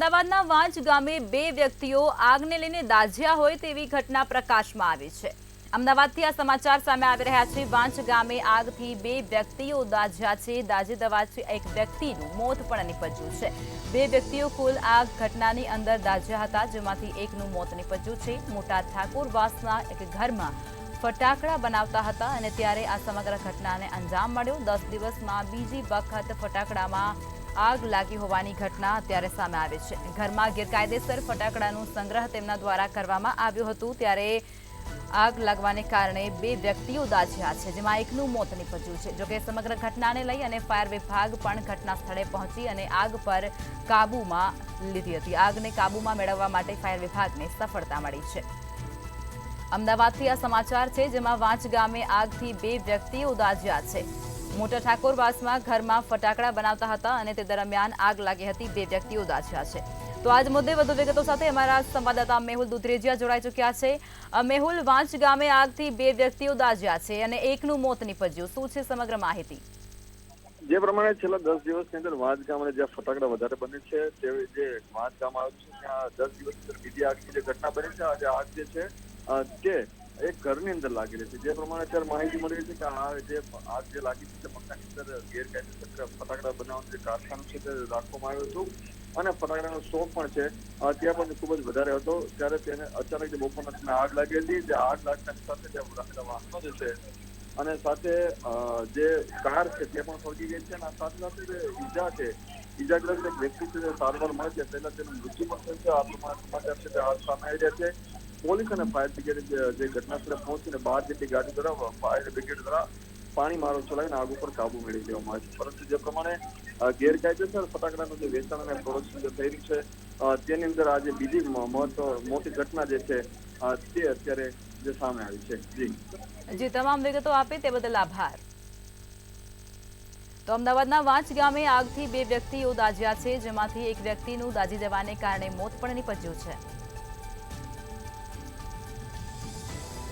અમદાવાદના વાંચ ગામે બે વ્યક્તિઓ આગને લઈને દાઝ્યા હોય તેવી ઘટના પ્રકાશમાં આવી છે। અમદાવાદથી આ સમાચાર સામે આવી રહ્યા છે। વાંચ ગામે આગથી બે વ્યક્તિઓ દાઝ્યા છે। દાઝી દવાથી એક વ્યક્તિનું મોત પણ નિપજ્યું છે। બે વ્યક્તિઓ કુલ આ ઘટનાની અંદર દાઝ્યા હતા, જેમાંથી એકનું મોત નિપજ્યું છે। મોટા ઠાકોરવાસના એક ઘરમાં ફટાકડા બનાવતા હતા અને ત્યારે આ સમગ્ર ઘટનાને અંજામ મળ્યો। 10 દિવસમાં બીજી વખત ફટાકડામાં આગ લાગી હોવાની ઘટના અત્યારે સામે આવી છે। ઘરમાં ગેરકાયદેસર ફટાકડાનો સંગ્રહ તેમના દ્વારા કરવામાં આવ્યો હતો, ત્યારે આગ લાગવાને કારણે બે વ્યક્તિઓ દાઝ્યા છે, જેમાં એકનું મોત નિપજ્યું છે। જોકે સમગ્ર ઘટનાને લઈ અને ફાયર વિભાગ પણ ઘટના સ્થળે પહોંચી અને આગ પર કાબૂમાં લીધી હતી। આગને કાબૂમાં મેળવવા માટે ફાયર વિભાગને સફળતા મળી છે। અમદાવાદથી આ સમાચાર છે, જેમાં વાંચ ગામે આગથી બે વ્યક્તિઓ દાઝ્યા છે। મોટા ઠાકોરવાસમાં ઘરમાં ફટાકડા બનાવતા હતા અને તે દરમિયાન આગ લાગી હતી। બે વ્યક્તિઓ દાઝ્યા છે। તો આજ મુદ્દે વધુ વિગતો સાથે અમારા સંવાદદાતા મેહુલ દુધરેજિયા જોડાઈ ચૂક્યા છે। મેહુલ, વાંચ ગામે આગથી બે વ્યક્તિઓ દાઝ્યા છે અને એકનું મોત નિપજ્યું, શું છે સમગ્ર માહિતી? જે પ્રમાણે છેલ્લા 10 દિવસની અંદર વાંચ ગામ જ્યાં ફટાકડા વધારે બને છે, તે જે વાંચ ગામ આવ્યું છે ત્યાં 10 દિવસની અંદર બીજી આગની જે ઘટના બની છે, આજે આગ જે છે તે એક ઘરની અંદર લાગેલી છે। જે પ્રમાણે અત્યારે માહિતી મળી રહી છે કે આ જે આગ જે લાગી છે તે મકાનની અંદર ગેરકાયદેસર ફટાકડા બનાવવાનું જે કારખાનું છે તે રાખવામાં આવ્યું હતું અને ફટાકડાનો સ્ટોક પણ છે ત્યાં પણ ખૂબ જ વધારે હતો। ત્યારે તેને અચાનક જે બપોરના સમયે આગ લાગી હતી। જે આગ લાગતાની સાથે ત્યાં રાખેલા વાહનો જે છે અને સાથે જે કાર છે તે પણ સળગી ગઈ છે અને સાથે સાથે જે ઈજા છે, ઈજાગ્રસ્ત એક વ્યક્તિ છે સારવાર મળે છે, પહેલા તેનું મૃત્યુ પણ થયું છે। આ પ્રમાણે સમાચાર છે તે હાલ સામે આવી રહ્યા છે। પોલીસ અને ફાયર બ્રિગેડ જે ઘટના સ્થળે પહોંચીને 12 જેટલી ગાડી દ્વારા ફાયર બ્રિગેડ દ્વારા પાણી મારો ચલાવીને આગ ઉપર કાબુ મેળવી લેવામાં આવે છે। પરંતુ જે પ્રમાણે ગેરકાયદેસર ફટાકડાનું જે વેચાણ અને પ્રોડક્શન જે થઈ રહ્યું છે તેની અંદર આજે બીજી મોટી ઘટના જે છે તે અત્યારે જે સામે આવી છે। જે તમામ વિગતો આપી તે બદલ આભાર। તો અમદાવાદના વાંચ ગામે આગથી બે વ્યક્તિઓ દાઝ્યા છે, જેમાંથી એક વ્યક્તિનું દાઝી જવાને કારણે મોત પણ નિપજ્યું છે।